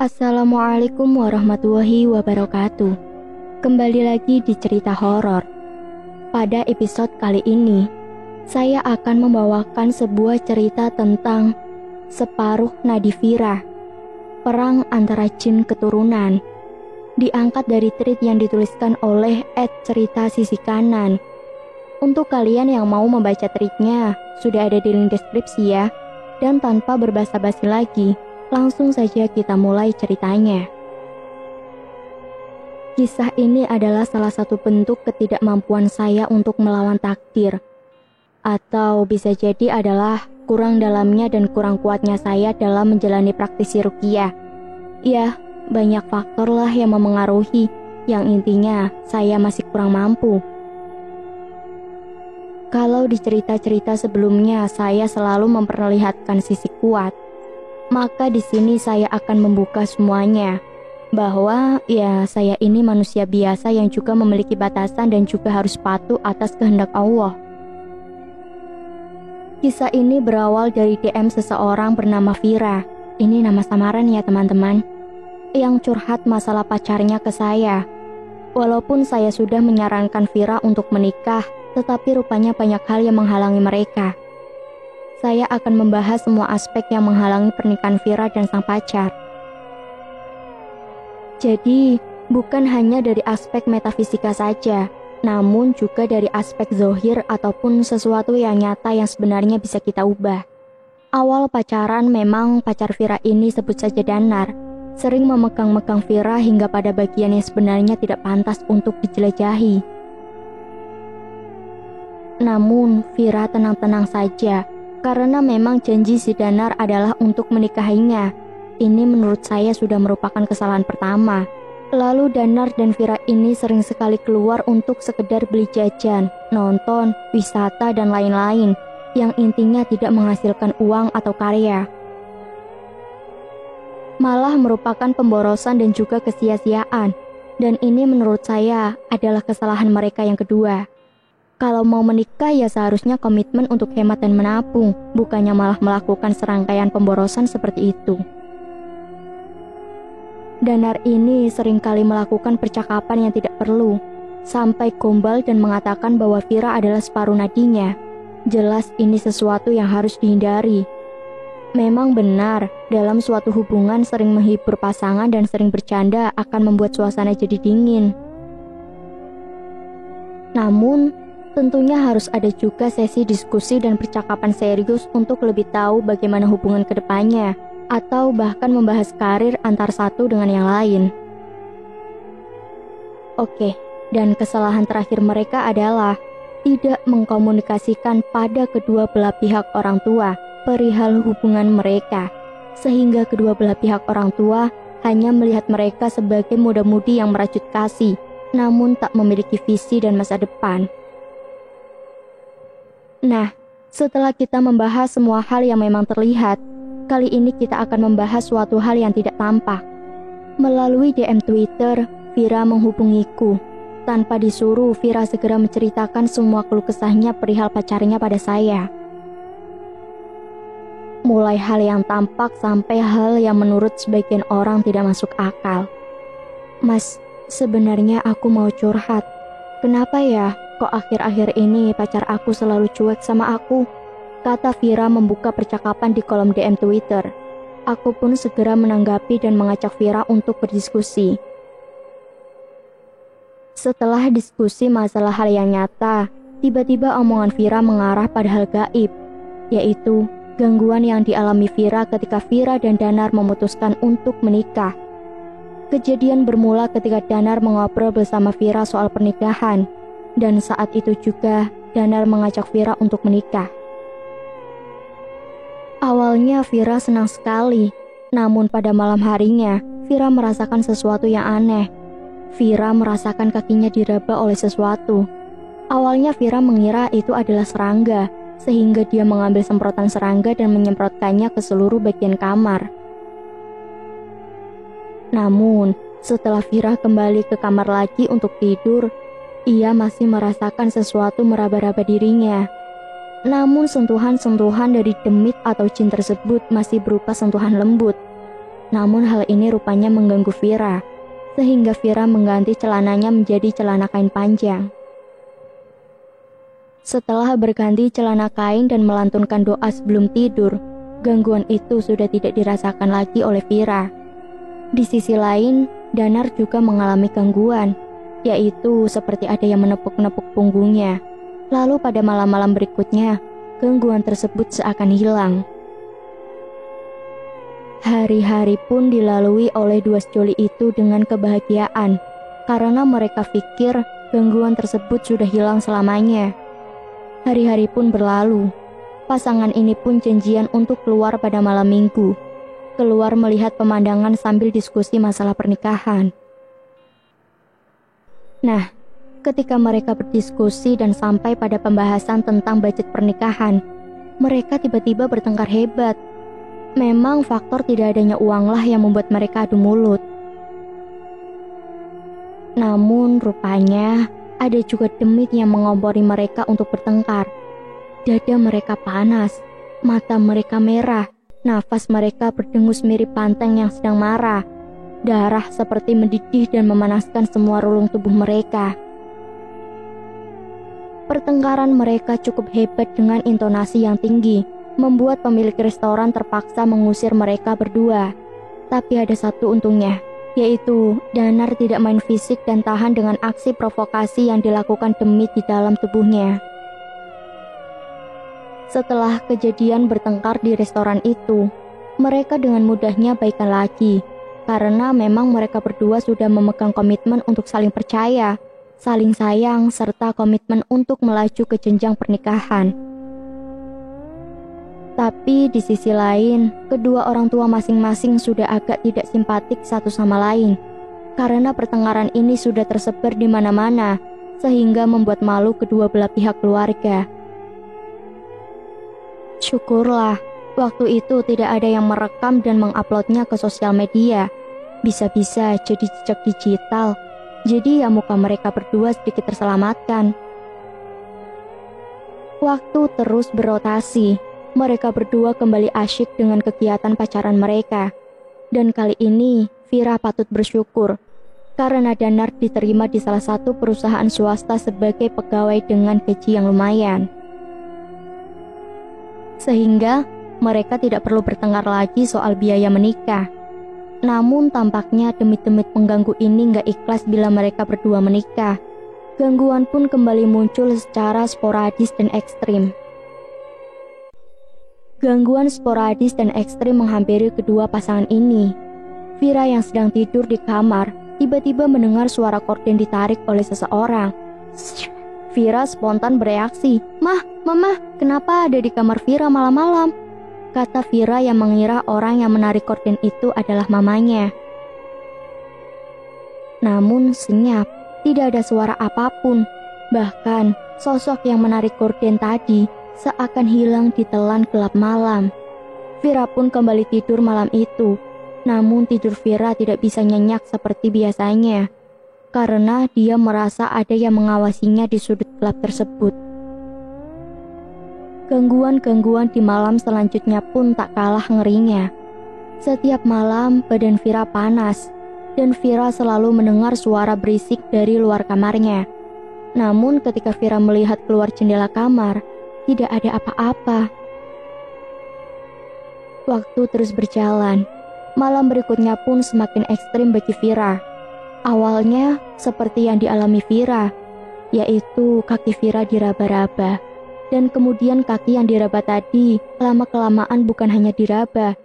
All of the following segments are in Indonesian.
Assalamualaikum warahmatullahi wabarakatuh. Kembali lagi di cerita horor. Pada episode kali ini, saya akan membawakan sebuah cerita tentang Separuh Nadi Vira, perang antara jin keturunan. Diangkat dari tweet yang dituliskan oleh @cerita_sisi_kanan. Untuk kalian yang mau membaca tweetnya, sudah ada di link deskripsi ya. Dan tanpa berbasa-basi lagi, langsung saja kita mulai ceritanya. Kisah ini adalah salah satu bentuk ketidakmampuan saya untuk melawan takdir. Atau bisa jadi adalah kurang dalamnya dan kurang kuatnya saya dalam menjalani praktisi ruqyah. Ya, banyak faktor lah yang memengaruhi, yang intinya saya masih kurang mampu. Kalau di cerita-cerita sebelumnya saya selalu memperlihatkan sisi kuat, maka di sini saya akan membuka semuanya. Bahwa ya saya ini manusia biasa yang juga memiliki batasan dan juga harus patuh atas kehendak Allah. Kisah ini berawal dari DM seseorang bernama Vira. Ini nama samaran ya teman-teman. Yang curhat masalah pacarnya ke saya. Walaupun saya sudah menyarankan Vira untuk menikah, tetapi rupanya banyak hal yang menghalangi mereka. Saya akan membahas semua aspek yang menghalangi pernikahan Vira dan sang pacar. Jadi, bukan hanya dari aspek metafisika saja, namun juga dari aspek zohir ataupun sesuatu yang nyata yang sebenarnya bisa kita ubah. Awal pacaran memang pacar Vira ini sebut saja Danar, sering memegang-megang Vira hingga pada bagian yang sebenarnya tidak pantas untuk dijelajahi. Namun, Vira tenang-tenang saja, karena memang janji si Danar adalah untuk menikahinya. Ini menurut saya sudah merupakan kesalahan pertama. Lalu Danar dan Vira ini sering sekali keluar untuk sekedar beli jajan, nonton, wisata, dan lain-lain, yang intinya tidak menghasilkan uang atau karya. Malah merupakan pemborosan dan juga kesia-siaan, dan ini menurut saya adalah kesalahan mereka yang kedua. Kalau mau menikah ya seharusnya komitmen untuk hemat dan menabung, bukannya malah melakukan serangkaian pemborosan seperti itu. Danar ini seringkali melakukan percakapan yang tidak perlu, sampai gombal dan mengatakan bahwa Vira adalah separuh nadinya. Jelas ini sesuatu yang harus dihindari. Memang benar, dalam suatu hubungan sering menghibur pasangan dan sering bercanda akan membuat suasana jadi dingin. Namun, tentunya harus ada juga sesi diskusi dan percakapan serius untuk lebih tahu bagaimana hubungan kedepannya, atau bahkan membahas karir antar satu dengan yang lain. Oke, dan kesalahan terakhir mereka adalah tidak mengkomunikasikan pada kedua belah pihak orang tua perihal hubungan mereka, sehingga kedua belah pihak orang tua hanya melihat mereka sebagai muda-mudi yang merajut kasih, namun tak memiliki visi dan masa depan. Nah, setelah kita membahas semua hal yang memang terlihat, kali ini kita akan membahas suatu hal yang tidak tampak. Melalui DM Twitter, Vira menghubungiku. Tanpa disuruh, Vira segera menceritakan semua keluh kesahnya perihal pacarnya pada saya. Mulai hal yang tampak sampai hal yang menurut sebagian orang tidak masuk akal. Mas, sebenarnya aku mau curhat. Kenapa ya? Kok akhir-akhir ini pacar aku selalu cuek sama aku? Kata Vira membuka percakapan di kolom DM Twitter. Aku pun segera menanggapi dan mengajak Vira untuk berdiskusi. Setelah diskusi masalah hal yang nyata, tiba-tiba omongan Vira mengarah pada hal gaib, yaitu gangguan yang dialami Vira ketika Vira dan Danar memutuskan untuk menikah. Kejadian bermula ketika Danar mengobrol bersama Vira soal pernikahan. Dan saat itu juga Danar mengajak Vira untuk menikah. Awalnya Vira senang sekali, namun pada malam harinya Vira merasakan sesuatu yang aneh. Vira merasakan kakinya diraba oleh sesuatu. Awalnya Vira mengira itu adalah serangga, sehingga dia mengambil semprotan serangga dan menyemprotkannya ke seluruh bagian kamar. Namun, setelah Vira kembali ke kamar lagi untuk tidur, ia masih merasakan sesuatu meraba-raba dirinya. Namun sentuhan-sentuhan dari demit atau jin tersebut masih berupa sentuhan lembut. Namun hal ini rupanya mengganggu Vira, sehingga Vira mengganti celananya menjadi celana kain panjang. Setelah berganti celana kain dan melantunkan doa sebelum tidur, gangguan itu sudah tidak dirasakan lagi oleh Vira. Di sisi lain, Danar juga mengalami gangguan, yaitu seperti ada yang menepuk-nepuk punggungnya. Lalu pada malam-malam berikutnya, gangguan tersebut seakan hilang. Hari-hari pun dilalui oleh dua sejoli itu dengan kebahagiaan, karena mereka pikir gangguan tersebut sudah hilang selamanya. Hari-hari pun berlalu. Pasangan ini pun janjian untuk keluar pada malam minggu. Keluar melihat pemandangan sambil diskusi masalah pernikahan. Nah, ketika mereka berdiskusi dan sampai pada pembahasan tentang budget pernikahan, mereka tiba-tiba bertengkar hebat. Memang faktor tidak adanya uanglah yang membuat mereka adu mulut. Namun rupanya ada juga demit yang mengompori mereka untuk bertengkar. Dada mereka panas, mata mereka merah, nafas mereka berdengus mirip banteng yang sedang marah. Darah seperti mendidih dan memanaskan semua relung tubuh mereka. Pertengkaran mereka cukup hebat dengan intonasi yang tinggi, membuat pemilik restoran terpaksa mengusir mereka berdua. Tapi ada satu untungnya, yaitu Danar tidak main fisik dan tahan dengan aksi provokasi yang dilakukan demit di dalam tubuhnya. Setelah kejadian bertengkar di restoran itu, mereka dengan mudahnya baikan lagi, karena memang mereka berdua sudah memegang komitmen untuk saling percaya, saling sayang, serta komitmen untuk melaju ke jenjang pernikahan. Tapi di sisi lain, kedua orang tua masing-masing sudah agak tidak simpatik satu sama lain, karena pertengkaran ini sudah tersebar di mana-mana, sehingga membuat malu kedua belah pihak keluarga. Syukurlah, waktu itu tidak ada yang merekam dan menguploadnya ke sosial media. Bisa-bisa jadi jejak digital, jadi ya muka mereka berdua sedikit terselamatkan. Waktu terus berotasi, mereka berdua kembali asyik dengan kegiatan pacaran mereka. Dan kali ini, Vira patut bersyukur, karena Danar diterima di salah satu perusahaan swasta sebagai pegawai dengan gaji yang lumayan. Sehingga mereka tidak perlu bertengkar lagi soal biaya menikah. Namun tampaknya demit-demit pengganggu ini nggak ikhlas bila mereka berdua menikah. Gangguan pun kembali muncul secara sporadis dan ekstrim. Gangguan sporadis dan ekstrim menghampiri kedua pasangan ini. Vira yang sedang tidur di kamar tiba-tiba mendengar suara korden ditarik oleh seseorang. Vira spontan bereaksi, "Mah, Mama, kenapa ada di kamar Vira malam-malam?" Kata Vira yang mengira orang yang menarik korden itu adalah mamanya. Namun senyap, tidak ada suara apapun. Bahkan sosok yang menarik korden tadi seakan hilang ditelan gelap malam. Vira pun kembali tidur malam itu. Namun tidur Vira tidak bisa nyenyak seperti biasanya, karena dia merasa ada yang mengawasinya di sudut gelap tersebut. Gangguan-gangguan di malam selanjutnya pun tak kalah ngerinya. Setiap malam badan Vira panas, dan Vira selalu mendengar suara berisik dari luar kamarnya. Namun ketika Vira melihat keluar jendela kamar, tidak ada apa-apa. Waktu terus berjalan. Malam berikutnya pun semakin ekstrim bagi Vira. Awalnya seperti yang dialami Vira, yaitu kaki Vira diraba-raba. Dan kemudian kaki yang diraba tadi lama-kelamaan bukan hanya diraba,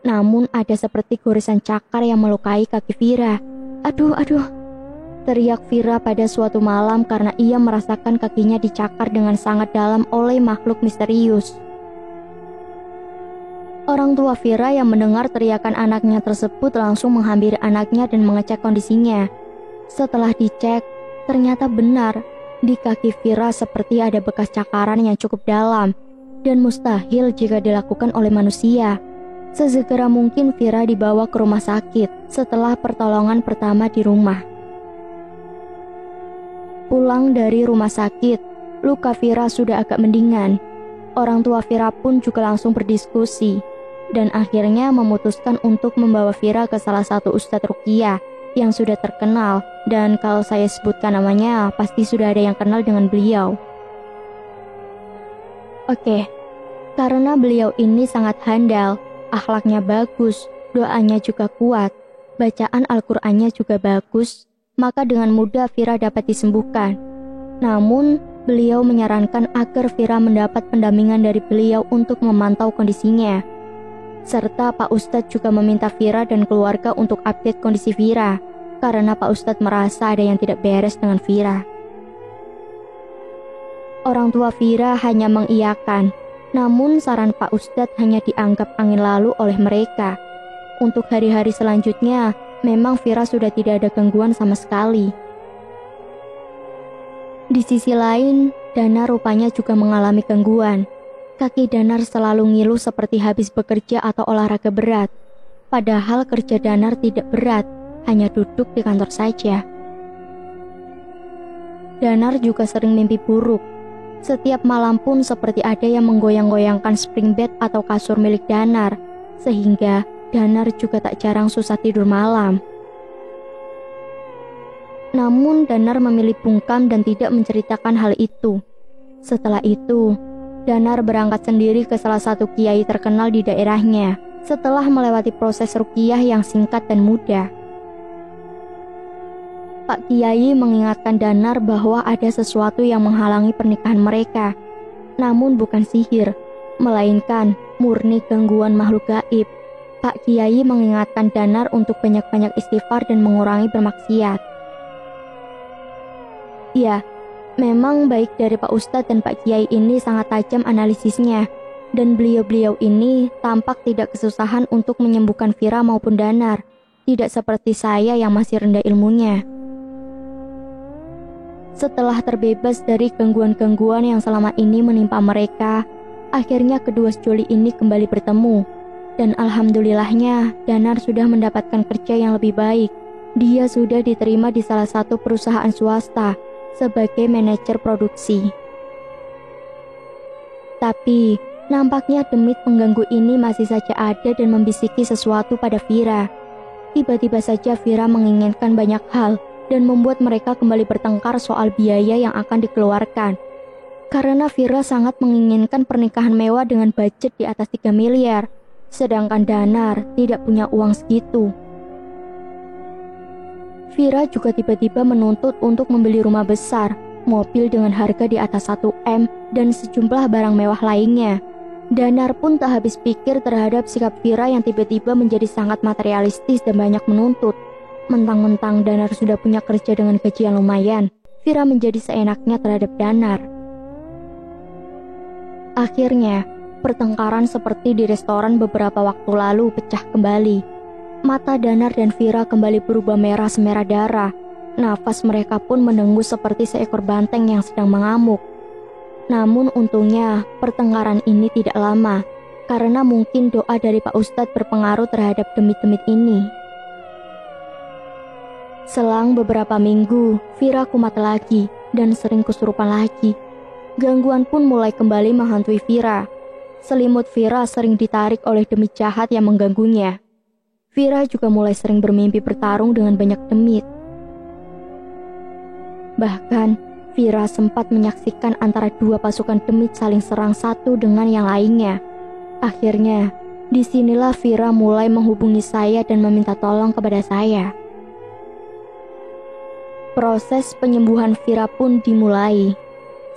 namun ada seperti goresan cakar yang melukai kaki Vira. Aduh, aduh, teriak Vira pada suatu malam karena ia merasakan kakinya dicakar dengan sangat dalam oleh makhluk misterius. Orang tua Vira yang mendengar teriakan anaknya tersebut langsung menghampiri anaknya dan mengecek kondisinya. Setelah dicek, ternyata benar, di kaki Vira seperti ada bekas cakaran yang cukup dalam dan mustahil jika dilakukan oleh manusia. Sesegera mungkin Vira dibawa ke rumah sakit setelah pertolongan pertama di rumah. Pulang dari rumah sakit, luka Vira sudah agak mendingan. Orang tua Vira pun juga langsung berdiskusi. dan akhirnya memutuskan untuk membawa Vira ke salah satu ustadz ruqyah yang sudah terkenal, dan kalau saya sebutkan namanya pasti sudah ada yang kenal dengan beliau. Oke, karena beliau ini sangat handal, akhlaknya bagus, doanya juga kuat, bacaan Al-Qur'annya juga bagus, maka dengan mudah Vira dapat disembuhkan. Namun, beliau menyarankan agar Vira mendapat pendampingan dari beliau untuk memantau kondisinya. Serta Pak Ustadz juga meminta Vira dan keluarga untuk update kondisi Vira, karena Pak Ustadz merasa ada yang tidak beres dengan Vira. Orang tua Vira hanya mengiyakan, namun saran Pak Ustadz hanya dianggap angin lalu oleh mereka. Untuk hari-hari selanjutnya, memang Vira sudah tidak ada gangguan sama sekali. Di sisi lain, Danar rupanya juga mengalami gangguan. Kaki Danar selalu ngilu seperti habis bekerja atau olahraga berat. Padahal kerja Danar tidak berat, hanya duduk di kantor saja. Danar juga sering mimpi buruk. Setiap malam pun seperti ada yang menggoyang-goyangkan spring bed atau kasur milik Danar, sehingga Danar juga tak jarang susah tidur malam. Namun Danar memilih bungkam dan tidak menceritakan hal itu. Setelah itu, Danar berangkat sendiri ke salah satu kiai terkenal di daerahnya setelah melewati proses ruqyah yang singkat dan mudah. Pak Kiai mengingatkan Danar bahwa ada sesuatu yang menghalangi pernikahan mereka. Namun bukan sihir, melainkan murni gangguan makhluk gaib. Pak Kiai mengingatkan Danar untuk banyak-banyak istighfar dan mengurangi bermaksiat. Ya, memang baik dari Pak Ustadz dan Pak Kiai ini sangat tajam analisisnya, dan beliau-beliau ini tampak tidak kesusahan untuk menyembuhkan Vira maupun Danar, tidak seperti saya yang masih rendah ilmunya. Setelah terbebas dari gangguan-gangguan yang selama ini menimpa mereka, akhirnya kedua sejoli ini kembali bertemu, dan alhamdulillahnya Danar sudah mendapatkan kerja yang lebih baik. Dia sudah diterima di salah satu perusahaan swasta sebagai manajer produksi. Tapi, nampaknya demit pengganggu ini masih saja ada dan membisiki sesuatu pada Vira. Tiba-tiba saja Vira menginginkan banyak hal dan membuat mereka kembali bertengkar soal biaya yang akan dikeluarkan. Karena Vira sangat menginginkan pernikahan mewah dengan budget di atas 3 miliar, sedangkan Danar tidak punya uang segitu. Vira juga tiba-tiba menuntut untuk membeli rumah besar, mobil dengan harga di atas 1 M, dan sejumlah barang mewah lainnya. Danar pun tak habis pikir terhadap sikap Vira yang tiba-tiba menjadi sangat materialistis dan banyak menuntut. Mentang-mentang Danar sudah punya kerja dengan gaji yang lumayan, Vira menjadi seenaknya terhadap Danar. Akhirnya, pertengkaran seperti di restoran beberapa waktu lalu pecah kembali. Mata Danar dan Vira kembali berubah merah semerah darah. Nafas mereka pun mendengus seperti seekor banteng yang sedang mengamuk. Namun untungnya pertengkaran ini tidak lama, karena mungkin doa dari Pak Ustadz berpengaruh terhadap demit-demit ini. Selang beberapa minggu, Vira kumat lagi dan sering kesurupan lagi. Gangguan pun mulai kembali menghantui Vira. Selimut Vira sering ditarik oleh demit jahat yang mengganggunya. Vira juga mulai sering bermimpi bertarung dengan banyak demit. Bahkan, Vira sempat menyaksikan antara dua pasukan demit saling serang satu dengan yang lainnya. Akhirnya, disinilah Vira mulai menghubungi saya dan meminta tolong kepada saya. Proses penyembuhan Vira pun dimulai.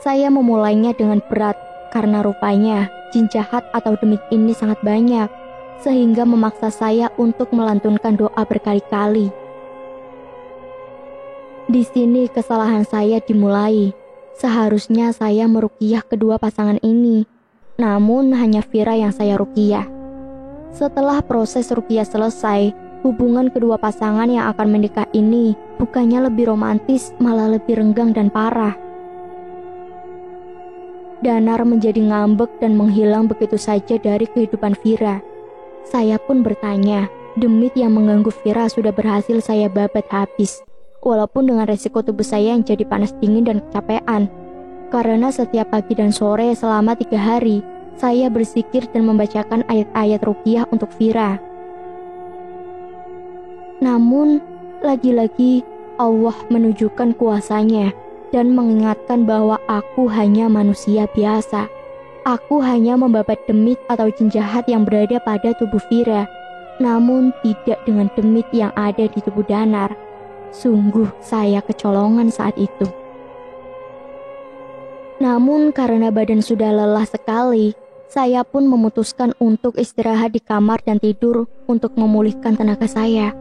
Saya memulainya dengan berat karena rupanya jin jahat atau demit ini sangat banyak, sehingga memaksa saya untuk melantunkan doa berkali-kali. Di sini kesalahan saya dimulai. Seharusnya saya meruqyah kedua pasangan ini, namun hanya Vira yang saya ruqyah. Setelah proses ruqyah selesai, hubungan kedua pasangan yang akan menikah ini bukannya lebih romantis, malah lebih renggang dan parah. Danar menjadi ngambek dan menghilang begitu saja dari kehidupan Vira. Saya pun bertanya, demit yang mengganggu Vira sudah berhasil saya babat habis. Walaupun dengan resiko tubuh saya yang jadi panas dingin dan kecapean. Karena setiap pagi dan sore selama 3 hari, saya berzikir dan membacakan ayat-ayat ruqyah untuk Vira. Namun, lagi-lagi Allah menunjukkan kuasanya dan mengingatkan bahwa aku hanya manusia biasa. Aku hanya membabat demit atau jin jahat yang berada pada tubuh Vira, namun tidak dengan demit yang ada di tubuh Danar. Sungguh saya kecolongan saat itu. Namun karena badan sudah lelah sekali, saya pun memutuskan untuk istirahat di kamar dan tidur untuk memulihkan tenaga saya.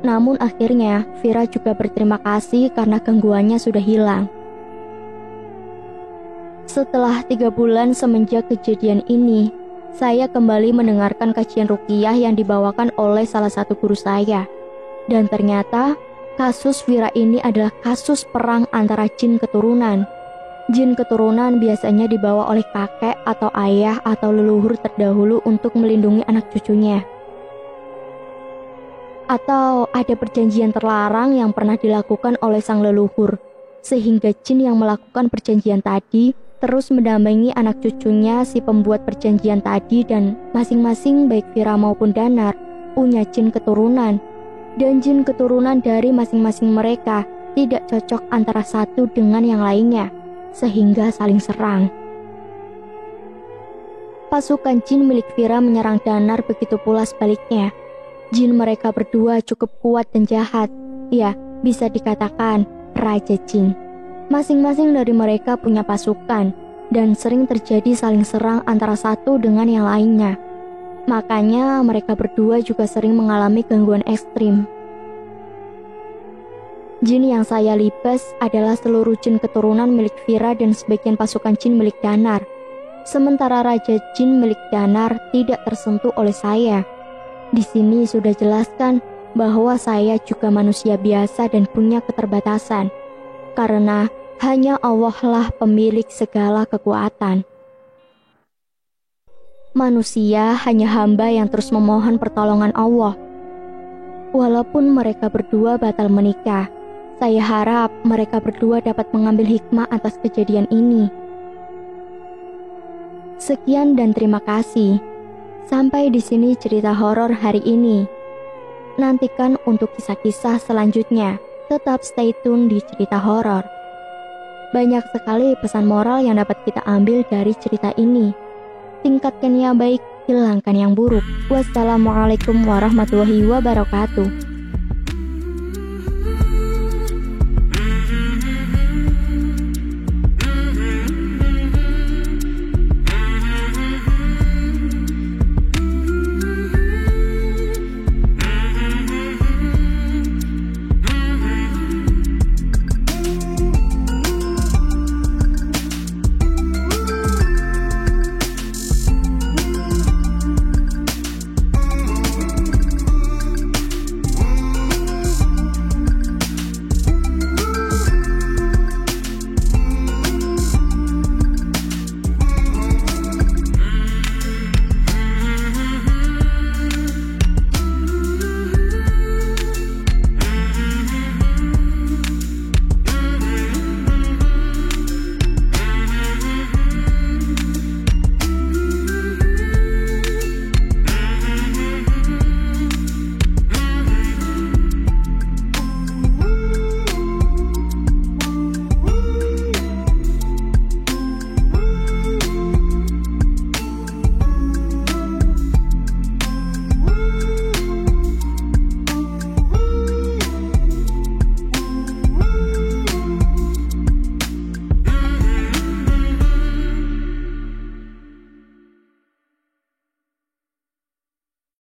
Namun akhirnya Vira juga berterima kasih karena gangguannya sudah hilang. Setelah 3 bulan semenjak kejadian ini, saya kembali mendengarkan kajian ruqyah yang dibawakan oleh salah satu guru saya. Dan ternyata kasus Vira ini adalah kasus perang antara jin keturunan. Jin keturunan biasanya dibawa oleh kakek atau ayah atau leluhur terdahulu untuk melindungi anak cucunya. Atau ada perjanjian terlarang yang pernah dilakukan oleh sang leluhur, sehingga jin yang melakukan perjanjian tadi terus mendampingi anak cucunya si pembuat perjanjian tadi, dan masing-masing baik Vira maupun Danar punya jin keturunan, dan jin keturunan dari masing-masing mereka tidak cocok antara satu dengan yang lainnya, sehingga saling serang. Pasukan jin milik Vira menyerang Danar, begitu pula sebaliknya. Jin mereka berdua cukup kuat dan jahat, ya bisa dikatakan raja jin. Masing-masing dari mereka punya pasukan dan sering terjadi saling serang antara satu dengan yang lainnya. Makanya mereka berdua juga sering mengalami gangguan ekstrim. Jin yang saya libas adalah seluruh jin keturunan milik Vira dan sebagian pasukan jin milik Danar. Sementara raja jin milik Danar tidak tersentuh oleh saya. Di sini sudah jelaskan bahwa saya juga manusia biasa dan punya keterbatasan. Karena hanya Allah lah pemilik segala kekuatan. Manusia hanya hamba yang terus memohon pertolongan Allah. Walaupun mereka berdua batal menikah, saya harap mereka berdua dapat mengambil hikmah atas kejadian ini. Sekian dan terima kasih. Sampai di sini cerita horor hari ini. Nantikan untuk kisah-kisah selanjutnya. Tetap stay tune di cerita horor. Banyak sekali pesan moral yang dapat kita ambil dari cerita ini. Tingkatkan yang baik, hilangkan yang buruk. Wassalamualaikum warahmatullahi wabarakatuh.